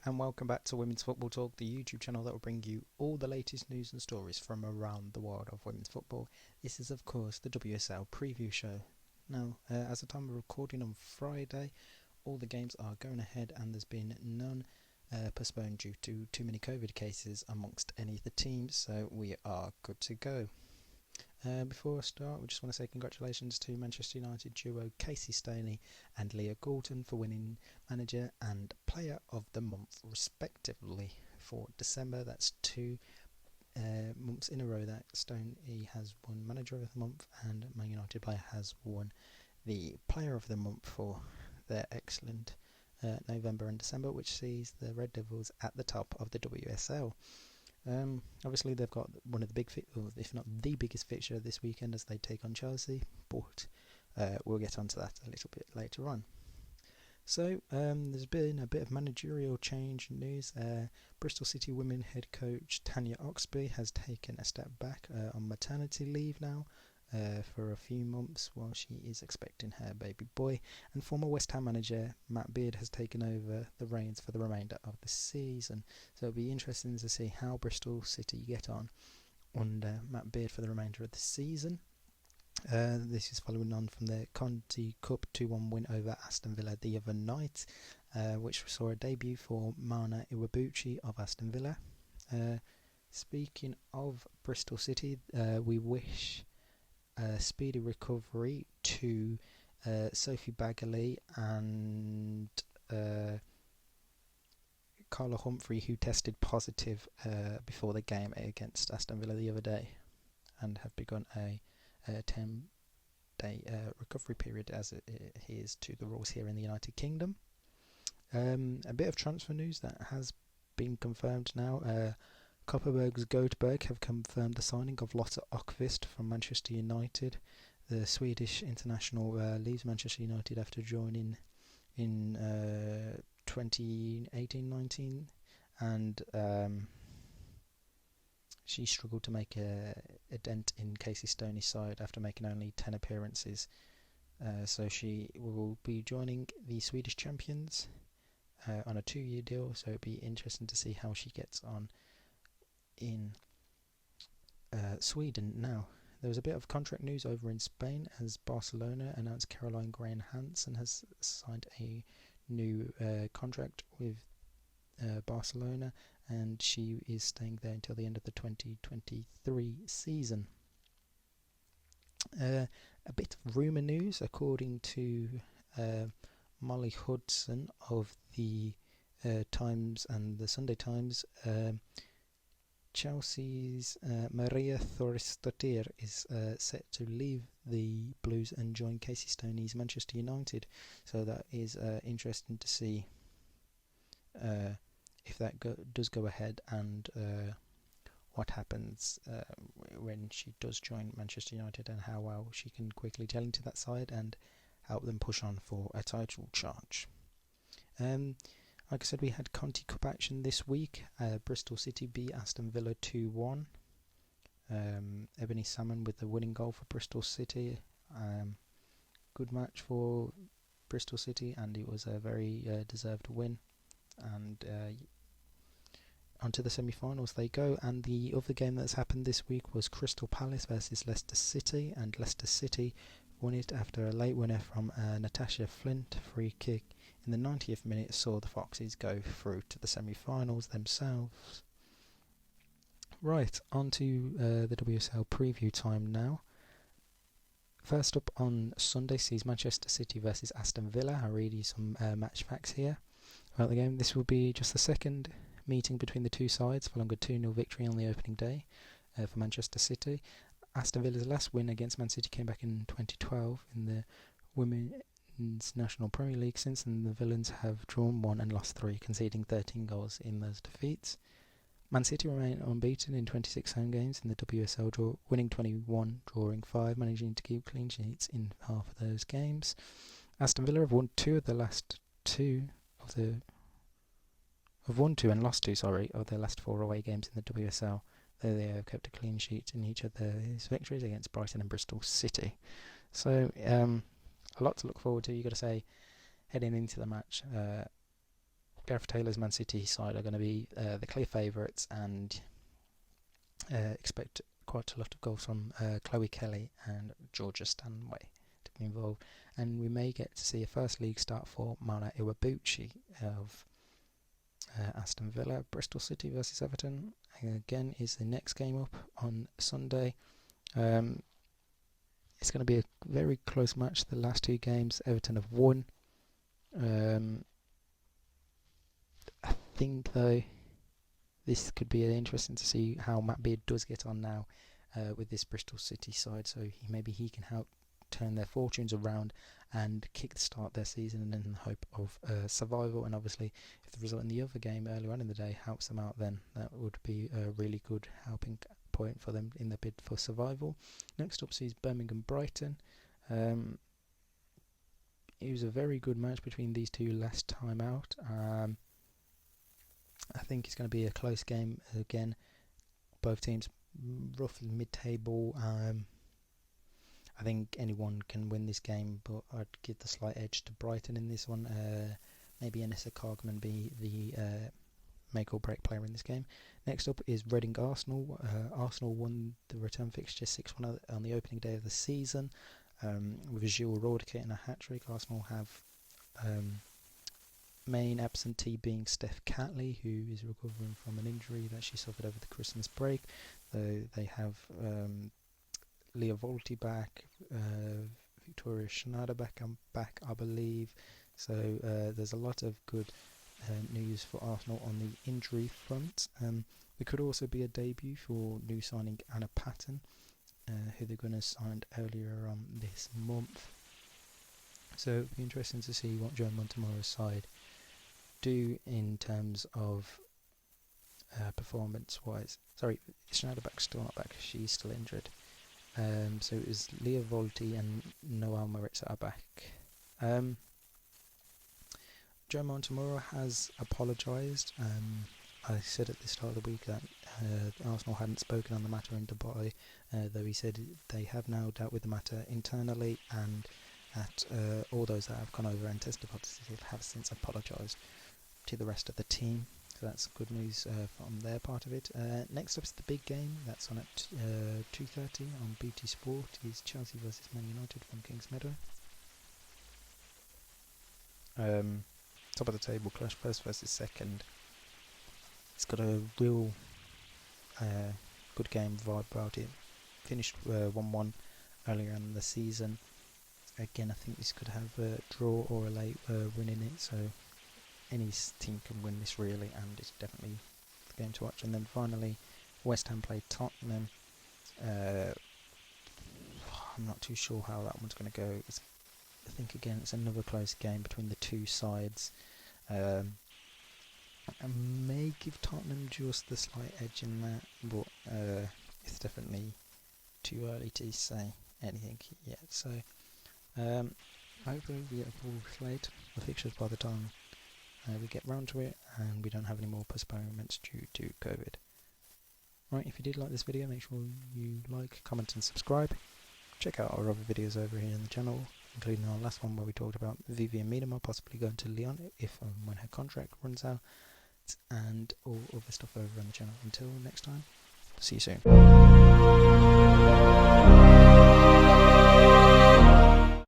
and welcome back to Women's Football Talk, the YouTube channel that will bring you all the latest news and stories from around the world of women's football. This is, of course, the WSL preview show. Now, as the time of recording on Friday, all the games are going ahead and there's been none postponed due to too many COVID cases amongst any of the teams, so we are good to go. Before I start, we just want to say congratulations to Manchester United duo Casey Stoney and Leah Galton for winning Manager and Player of the Month respectively for December. That's two months in a row that Stoney has won Manager of the Month and Man United player has won the Player of the Month for their excellent November and December, which sees the Red Devils at the top of the WSL. Obviously they've got one of the big, if not the biggest fixture this weekend as they take on Chelsea, but we'll get onto that a little bit later on. So there's been a bit of managerial change news. Bristol City women head coach Tanya Oxby has taken a step back on maternity leave now for a few months while she is expecting her baby boy, and former West Ham manager Matt Beard has taken over the reins for the remainder of the season. So it'll be interesting to see how Bristol City get on under Matt Beard for the remainder of the season. This is following on from the Conti Cup 2-1 win over Aston Villa the other night, which saw a debut for Mana Iwabuchi of Aston Villa. Speaking of Bristol City, we wish speedy recovery to Sophie Bagley and Carla Humphrey, who tested positive before the game against Aston Villa the other day and have begun a 10-day recovery period as it adheres to the rules here in the United Kingdom. A bit of transfer news that has been confirmed now. Kopparberg's Göteborg have confirmed the signing of Lotta Ökvist from Manchester United. The Swedish international leaves Manchester United after joining in 2018-19, and she struggled to make a dent in Casey Stoney's side after making only 10 appearances. So she will be joining the Swedish champions on a 2-year deal, so it'll be interesting to see how she gets on in Sweden. Now, there was a bit of contract news over in Spain as Barcelona announced Caroline Graham Hansen has signed a new contract with Barcelona, and she is staying there until the end of the 2023 season. A bit of rumour news, according to Molly Hudson of the Times and the Sunday Times. Chelsea's Maria Thorstadottir is set to leave the Blues and join Casey Stoney's Manchester United. So that is interesting to see if that does go ahead and what happens when she does join Manchester United and how well she can quickly gel into that side and help them push on for a title charge. Like I said, we had Conti Cup action this week. Bristol City beat Aston Villa 2-1. Ebony Salmon with the winning goal for Bristol City. Good match for Bristol City, and it was a very deserved win. And onto the semi-finals they go. And the other game that's happened this week was Crystal Palace versus Leicester City, and Leicester City won it after a late winner from Natasha Flint. Free kick in the 90th minute saw the Foxes go through to the semi-finals themselves. Right, on to the WSL preview time now. First up on Sunday sees Manchester City versus Aston Villa. I'll read you some match facts here about the game. This will be just the second meeting between the two sides following a 2-0 victory on the opening day for Manchester City. Aston Villa's last win against Man City came back in 2012 in the Women's National Premier League. Since then, the Villains have drawn 1 and lost 3, conceding 13 goals in those defeats. Man City remain unbeaten in 26 home games in the WSL draw, winning 21, drawing 5, managing to keep clean sheets in half of those games. Aston Villa have won 2 and lost 2 of their last 4 away games in the WSL, though they have kept a clean sheet in each of their victories against Brighton and Bristol City. So a lot to look forward to. You've got to say, heading into the match, Gareth Taylor's Man City side are going to be the clear favourites, and expect quite a lot of goals from Chloe Kelly and Georgia Stanway to be involved. And we may get to see a first league start for Mana Iwabuchi of Aston Villa. Bristol City versus Everton again is the next game up on Sunday. It's going to be a very close match. The last two games Everton have won. I think though this could be interesting to see how Matt Beard does get on now with this Bristol City side, so maybe he can help turn their fortunes around and kick the start their season in the hope of survival. And obviously if the result in the other game earlier on in the day helps them out, then that would be a really good helping point for them in the bid for survival. Next up sees Birmingham Brighton. It was a very good match between these two last time out. I think it's going to be a close game again. Both teams roughly mid-table. I think anyone can win this game, but I'd give the slight edge to Brighton in this one. Maybe Anissa Cogman be the make or break player in this game. Next up is Reading Arsenal. Arsenal won the return fixture 6-1 on the opening day of the season, with Gilles Rourke getting a hat-trick. Arsenal have main absentee being Steph Catley, who is recovering from an injury that she suffered over the Christmas break. They have Leah Volti back, Victoria Schneider back, I believe. So there's a lot of good news for Arsenal on the injury front. There could also be a debut for new signing Anna Patton, who they're going to sign earlier on this month. So it'll be interesting to see what Joe Montemoro's side do in terms of performance-wise. Sorry, Schneiderback's still not back; she's still injured. So it was Leah Volti and Noelle Moritz are back. Joe Montemoro has apologised. I said at the start of the week that Arsenal hadn't spoken on the matter in Dubai, though he said they have now dealt with the matter internally, and that all those that have gone over and tested positive have since apologised to the rest of the team. So that's good news from their part of it. Next up is the big game. That's on at 2:30 on BT Sport. Is Chelsea versus Man United from Kings Meadow. Top of the table clash, first versus second. It's got a real good game vibe about it. Finished 1-1 earlier in the season. Again, I think this could have a draw or a late win in it, so any team can win this really, and it's definitely the game to watch. And then finally, West Ham played Tottenham. I'm not too sure how that one's going to go. I think again it's another close game between the two sides. I may give Tottenham just the slight edge in that, but it's definitely too early to say anything yet. So hopefully we get a full slate of fixtures by the time we get round to it, and we don't have any more postponements due to COVID. Right, if you did like this video, make sure you like, comment and subscribe. Check out our other videos over here in the channel, including our last one where we talked about Vivianne Miedema possibly going to Lyon if and when her contract runs out, and all other stuff over on the channel. Until next time, see you soon.